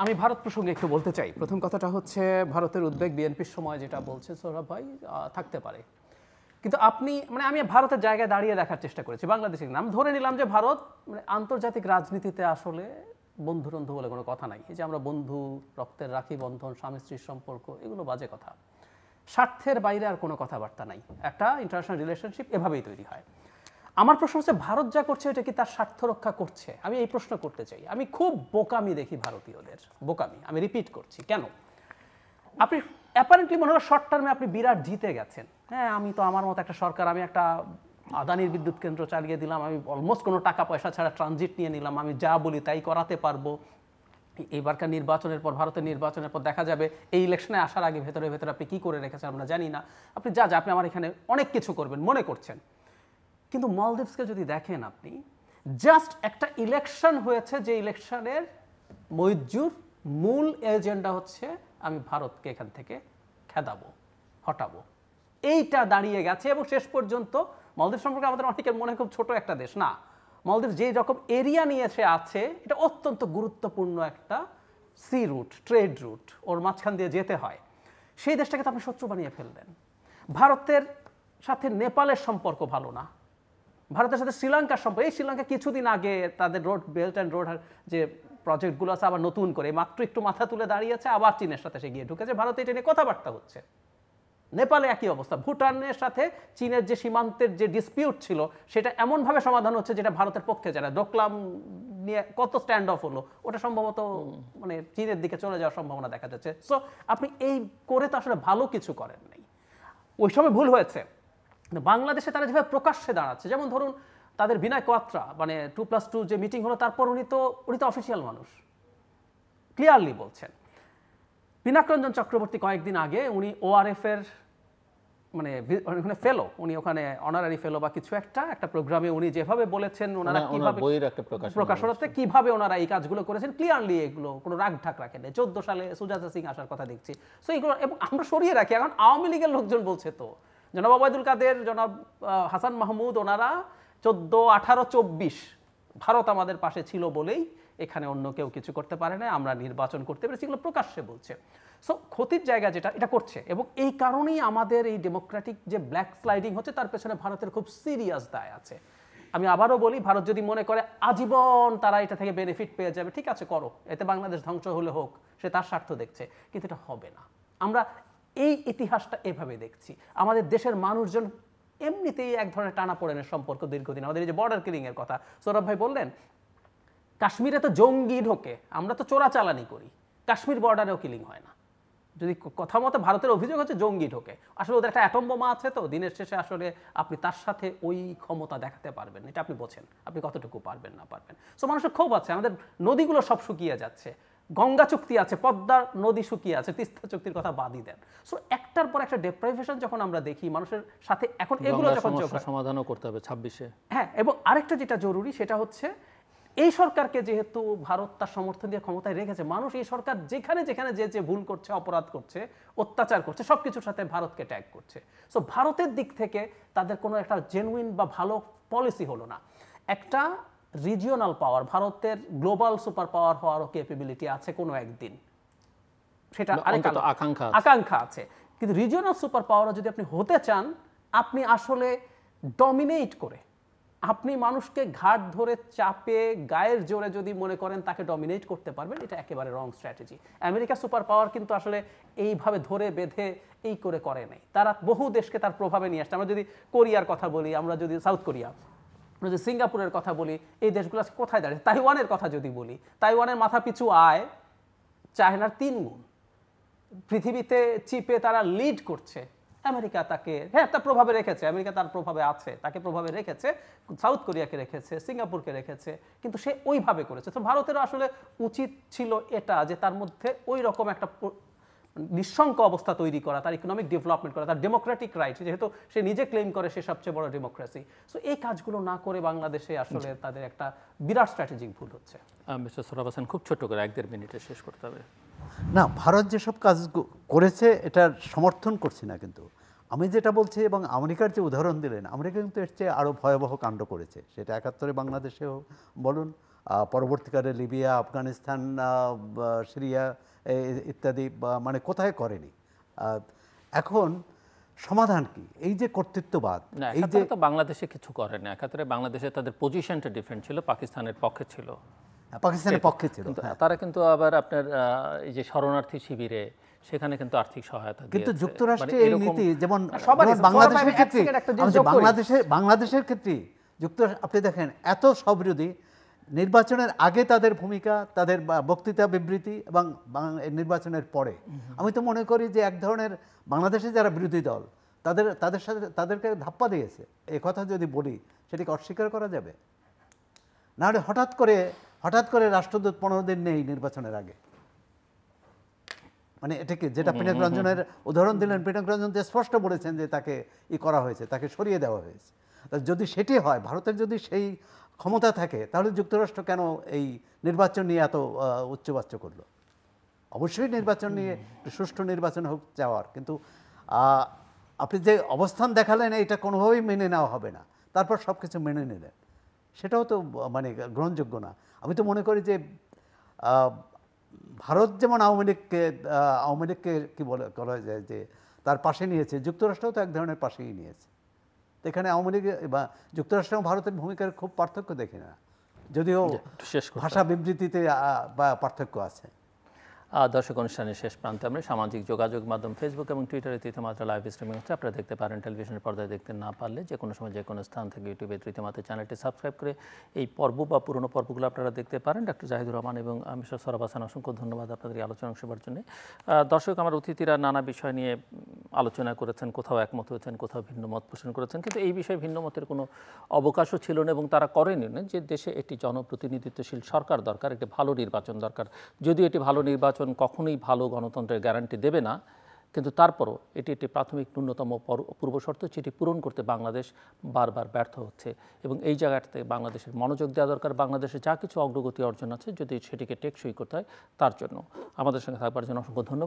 আমি ভারত প্রসঙ্গে একটু বলতে চাই। প্রথম কথাটা হচ্ছে ভারতের উদ্বেগ বিএনপির সময় যেটা বলছে সৌরভ ভাই থাকতে পারে, কিন্তু আপনি আমি ভারতের জায়গায় দাঁড়িয়ে দেখার চেষ্টা করেছি, বাংলাদেশের নাম ধরে নিলাম যে ভারত আন্তর্জাতিক রাজনীতিতে আসলে বন্ধু বন্ধু বলে কোনো কথা নাই। এই যে আমরা বন্ধু, রক্তের রাখি বন্ধন, স্বামী স্ত্রীর সম্পর্ক, এগুলো বাজে কথা। স্বার্থের বাইরে আর কোনো কথাবার্তা নাই। একটা ইন্টারন্যাশনাল রিলেশনশিপ এভাবেই তৈরি হয়। আমার প্রশ্ন হচ্ছে ভারত যা করছে এটা কি তার স্বার্থ রক্ষা করছে? আমি এই প্রশ্ন করতে চাই। আমি খুব বোকামি দেখি ভারতীয়দের, বোকামি। আমি রিপিট করছি, কেন? আপনি অ্যাপারেন্টলি মনে হলো শর্ট টার্মে আপনি বিরাট জিতে গেছেন। হ্যাঁ, আমি তো আমার মতো একটা সরকার, আমি একটা আদানির বিদ্যুৎ কেন্দ্র চালিয়ে দিলাম, আমি অলমোস্ট কোনো টাকা পয়সা ছাড়া ট্রানজিট নিয়ে নিলাম, আমি যা বলি তাই করাতে পারবো। এইবারকার নির্বাচনের পর, ভারতের নির্বাচনের পর দেখা যাবে এই ইলেকশনে আসার আগে ভেতরে ভেতরে আপনি কী করে রেখেছেন আমরা জানি না। আপনি আপনি আমার এখানে অনেক কিছু করবেন মনে করছেন, কিন্তু মলদ্বীপসকে যদি দেখেন আপনি, জাস্ট একটা ইলেকশন হয়েছে, যে ইলেকশনের মইজুর মূল এজেন্ডা হচ্ছে আমি ভারতকে এখান থেকে খেদাবো, হটাবো, এইটা দাঁড়িয়ে গেছে। এবং শেষ পর্যন্ত মলদ্বীপ সম্পর্কে আমাদের অনেকের মনে খুব ছোট একটা দেশ না। মলদ্বীপ যে রকম এরিয়া নিয়ে সে আছে, এটা অত্যন্ত গুরুত্বপূর্ণ একটা সি রুট, ট্রেড রুট, ওর মাঝখান দিয়ে যেতে হয়। সেই দেশটাকে তো আপনি শত্রু বানিয়ে ফেললেন। ভারতের সাথে নেপালের সম্পর্ক ভালো না, ভারতের সাথে শ্রীলঙ্কার সম্পর্ক, এই শ্রীলঙ্কা কিছুদিন আগে তাদের রোড, বেল্ট অ্যান্ড রোড যে প্রজেক্টগুলো আছে আবার নতুন করে মাত্র একটু মাথা তুলে দাঁড়িয়েছে, আবার চীনের সাথে সে গিয়ে ঢুকেছে। ভারতে এটা নিয়ে কথাবার্তা হচ্ছে। নেপালে একই অবস্থা। ভুটানের সাথে চীনের যে সীমান্তের যে ডিসপিউট ছিল সেটা এমনভাবে সমাধান হচ্ছে যেটা ভারতের পক্ষে যায় না। ডোকলাম নিয়ে কত স্ট্যান্ড অফ হলো, ওটা সম্ভবত চীনের দিকে চলে যাওয়ার সম্ভাবনা দেখা যাচ্ছে। সো আপনি এই করে তো আসলে ভালো কিছু করেন নাই, ওই সময় ভুল হয়েছে। বাংলাদেশে তারা যেভাবে প্রকাশ্যে দাঁড়াচ্ছে, যেমন ধরুন তাদের বিনয় কোয়াত্রা 2+2 যে মিটিং হলো, তারপর উনি তো অফিসিয়াল মানুষ, ক্লিয়ারলি বলছেন। পিনাকরঞ্জন চক্রবর্তী কয়েকদিন আগে উনি ORF এর ওখানে ফেলো, উনি ওখানে অনারারি ফেলো বা কিছু একটা প্রোগ্রামে উনি যেভাবে বলেছেন, ওনারা কিভাবে প্রকাশনাতে কিভাবে ওনারা এই কাজগুলো করেছেন, ক্লিয়ারলি এগুলো কোনো রাগ ঢাক রাখেন। 14 সালে সুজাতা সিং আসার কথা দেখছি। সো এগুলো এবং আমরা সরিয়ে রাখি। এখন আওয়ামী লীগের লোকজন বলছে, তো জনাব ওবায়দুল কাদের, জনাব হাসান মাহমুদ, ওনারা 14, 18, 24 ভারত আমাদের পাশে ছিল বলেই এখানে অন্য কেউ কিছু করতে পারে না, আমরা নির্বাচন করতে পেরেছি, এগুলো প্রকাশ্যে বলছে। সো ক্ষতির জায়গা যেটা এটা করছে, এবং এই কারণেই আমাদের এই ডেমোক্রেটিক যে ব্ল্যাক স্লাইডিং হচ্ছে তার পেছনে ভারতের খুব সিরিয়াস দায় আছে। আমি আবারও বলি, ভারত যদি মনে করে আজীবন তারা এটা থেকে বেনিফিট পেয়ে যাবে, ঠিক আছে করো, এতে বাংলাদেশ ধ্বংস হলে হোক, সে তার স্বার্থ দেখছে, কিন্তু এটা হবে না। আমরা এই ইতিহাসটা এভাবে দেখছি। আমাদের দেশের মানুষজন এমনিতেই এক ধরনের টানাপোড়েনের সম্পর্ক দীর্ঘদিন। আমাদের এই যে বর্ডার কিলিং এর কথা সৌরভ ভাই বললেন, কাশ্মীরে তো জঙ্গি ঢোকে, আমরা তো চোরাচালানি করি, কাশ্মীর বর্ডারেও কিলিং হয় না। যদি কথা মতো ভারতের অভিযোগ হচ্ছে জঙ্গি ঢোকে, আসলে ওদের একটা অ্যাটম বোমা আছে, তো দিনের শেষে আসলে আপনি তার সাথে ওই ক্ষমতা দেখাতে পারবেন, এটা আপনি বোঝেন, আপনি কতটুকু পারবেন না পারবেন। সো মানুষের ক্ষোভ আছে, আমাদের নদীগুলো সব শুকিয়ে যাচ্ছে, গঙ্গা চুক্তি আছে, পদ্মা নদী শুকিয়ে আছে, তিস্তা চুক্তির কথা বাদই দেন। সো একটার পর একটা ডেপ্রাইভেশন যখন আমরা দেখি মানুষের সাথে, এখন এগুলো যখন সমাধানও করতে হবে 26-এ। হ্যাঁ, এবং আরেকটা যেটা জরুরি সেটা হচ্ছে এই সরকারকে যেহেতু ভারত তার সমর্থন দিয়ে ক্ষমতায় রেখেছে, মানুষ এই সরকার যেখানে যেখানে যে ভুল করছে, অপরাধ করছে, অত্যাচার করছে, সব কিছুর সাথে ভারতকে ট্যাগ করছে। সো ভারতের দিক থেকে তাদের কোনো একটা জেনুইন বা ভালো পলিসি হলো না। একটা রিজিওনাল পাওয়ার, ভারতের গ্লোবাল সুপার পাওয়ার হওয়ারও ক্যাপাবিলিটি আছে কোনো একদিন, সেটা আকাঙ্ক্ষা আছে। কিন্তু রিজিওনাল সুপার পাওয়ারও যদি আপনি হতে চান, আপনি আসলে ডমিনেট করে, আপনি মানুষকে ঘাট ধরে চাপে গায়ের জোরে যদি মনে করেন তাকে ডমিনেট করতে পারবেন, এটা একেবারে রং স্ট্র্যাটেজি। আমেরিকা সুপার পাওয়ার কিন্তু আসলে এইভাবে ধরে বেঁধে এই করে নাই, তারা বহু দেশকে তার প্রভাবে নিয়ে আসছে। আমরা যদি কোরিয়ার কথা বলি, আমরা যদি সাউথ কোরিয়া, আমরা যদি সিঙ্গাপুরের কথা বলি, এই দেশগুলো কোথায় দাঁড়িয়ে? তাইওয়ানের কথা যদি বলি, তাইওয়ানের মাথা পিছু আয় চায়নার 3 গুণ, পৃথিবীতে চিপে তারা লিড করছে। আমেরিকা তাকে তার প্রভাবে রেখেছে, আমেরিকা তার প্রভাবে আছে, তাকে প্রভাবে রেখেছে, সাউথ কোরিয়াকে রেখেছে, সিঙ্গাপুরকে রেখেছে, কিন্তু সে ওইভাবে করেছে। তো ভারতেরও আসলে উচিত ছিল এটা, যে তার মধ্যে ওই রকম একটা নিঃশঙ্ক অবস্থা তৈরি করা, তার ইকোনমিক ডেভেলপমেন্ট করা, তার ডেমোক্রেটিক রাইট, যেহেতু সে নিজে ক্লেম করে সে সবচেয়ে বড় ডেমোক্রেসি। সো এই কাজগুলো না করে বাংলাদেশে আসলে তাদের একটা বিরাট স্ট্র্যাটেজিক ভুল হচ্ছে। মিস্টার সোহরাব হোসেন, খুব ছোট্ট করে 1-1.5 মিনিটে শেষ করতে হবে। না, ভারত যেসব কাজ করেছে এটার সমর্থন করছি না, কিন্তু আমি যেটা বলছি, এবং আমেরিকার যে উদাহরণ দিলেন, আমেরিকা কিন্তু এর চেয়ে আরও ভয়াবহ কাণ্ড করেছে, সেটা 71-এ বাংলাদেশেও বলুন পরবর্তীকালে লিবিয়া, আফগানিস্তান, সিরিয়া ইত্যাদি মানে কোথায় করেনি। এখন সমাধান কি? এই যে কর্তৃত্ববাদ, না, এই যে একাত্তরে তো বাংলাদেশে কিছু করে না। একাত্তরে বাংলাদেশে তাদের পজিশনটা ডিফারেন্ট ছিল, পাকিস্তানের পক্ষে ছিল। পাকিস্তানের পক্ষে ছিল, কিন্তু হ্যাঁ। তারা কিন্তু আবার আপনার এই যে শরণার্থী শিবিরে সেখানে কিন্তু আর্থিক সহায়তা কিন্তু দিয়েছে। যুক্তরাষ্ট্রের মানে এই এরকম নীতি যেমন সবারই, যেমন বাংলাদেশের সৌরভ ভাই, ক্ষেত্রে, এক সেকেন্ড একটা জিনিস আমি যে যোগ করি। বাংলাদেশের ক্ষেত্রে যুক্তরাষ্ট্র আপনি দেখেন এত স্ববিরোধী, নির্বাচনের আগে তাদের ভূমিকা, তাদের বক্তৃতা বিবৃতি এবং নির্বাচনের পরে আমি তো মনে করি যে এক ধরনের বাংলাদেশে যারা বিরোধী দল তাদের সাথে তাদেরকে ধাপ্পা দিয়েছে। এই কথা যদি বলি সেটাকে অস্বীকার করা যাবে? নাহলে হঠাৎ করে রাষ্ট্রদূত 15 দিন নেই নির্বাচনের আগে, মানে এটাকে যেটা পিনাক রঞ্জনের উদাহরণ দিলেন, পিনাক রঞ্জন যে স্পষ্ট বলেছেন যে তাকে করা হয়েছে, তাকে সরিয়ে দেওয়া হয়েছে। যদি সেটি হয়, ভারতের যদি সেই ক্ষমতা থাকে, তাহলে যুক্তরাষ্ট্র কেন এই নির্বাচন নিয়ে এত উচ্চবাচ্য করলো? অবশ্যই নির্বাচন নিয়ে সুষ্ঠু নির্বাচন হোক চাওয়ার, কিন্তু আপনি যে অবস্থান দেখালেন এটা কোনোভাবেই মেনে নেওয়া হবে না, তারপর সব কিছু মেনে নিলেন, সেটাও তো মানে গ্রহণযোগ্য না। আমি তো মনে করি যে ভারত যেমন আওয়ামী লীগকে কী বলা যায় যে তার পাশে নিয়েছে, যুক্তরাষ্ট্রও তো এক ধরনের পাশেই নিয়েছে। তো এখানে আওয়ামী লীগ বা যুক্তরাষ্ট্র এবং ভারতের ভূমিকার খুব পার্থক্য দেখি না, যদিও শেষ করতে ভাষা বিবৃতিতে বা পার্থক্য আছে। দর্শক, অনুষ্ঠানের শেষ প্রান্তে আমরা সামাজিক যোগাযোগ মাধ্যম ফেসবুক এবং টুইটারে তৃতীয়মাত্রা লাইভ স্ট্রিমিং হচ্ছে, আপনারা দেখতে পারেন। টেলিভিশনের পর্দায় দেখতে না পারলে যে কোনো সময় যে কোনো স্থান থেকে ইউটিউবে তৃতীয়মাত্রা চ্যানেলটি সাবস্ক্রাইব করে এই পর্ব বা পুরনো পর্বগুলো আপনারা দেখতে পারেন। ডক্টর জাহিদুর রহমান এবং মিস্টার সৌরভ হাসান, অসংখ্য ধন্যবাদ আপনাদের এই আলোচনা অংশ নেওয়ার জন্য। দর্শক, আমার অতিথিরা নানা বিষয় নিয়ে আলোচনা করেছেন, কোথাও একমত হয়েছেন, কোথাও ভিন্ন মত পোষণ করেছেন, কিন্তু এই বিষয়ে ভিন্ন মতের কোনো অবকাশও ছিল না এবং তারা করেনি না যে দেশে একটি জনপ্রতিনিধিত্বশীল সরকার দরকার, একটি ভালো নির্বাচন দরকার। যদিও এটি ভালো নির্বাচন কখনোই ভালো গণতন্ত্রের গ্যারান্টি দেবে না, কিন্তু তারপরও এটি একটি প্রাথমিক ন্যূনতম পূর্বশর্ত, যেটি পূরণ করতে বাংলাদেশ বারবার ব্যর্থ হচ্ছে এবং এই জায়গাটাতে বাংলাদেশের মনোযোগ দেওয়া দরকার। বাংলাদেশে যা কিছু অগ্রগতি অর্জন আছে, যদি সেটিকে টেকসই করতে হয়, তার জন্য আমাদের সঙ্গে থাকবার জন্য অসংখ্য ধন্যবাদ।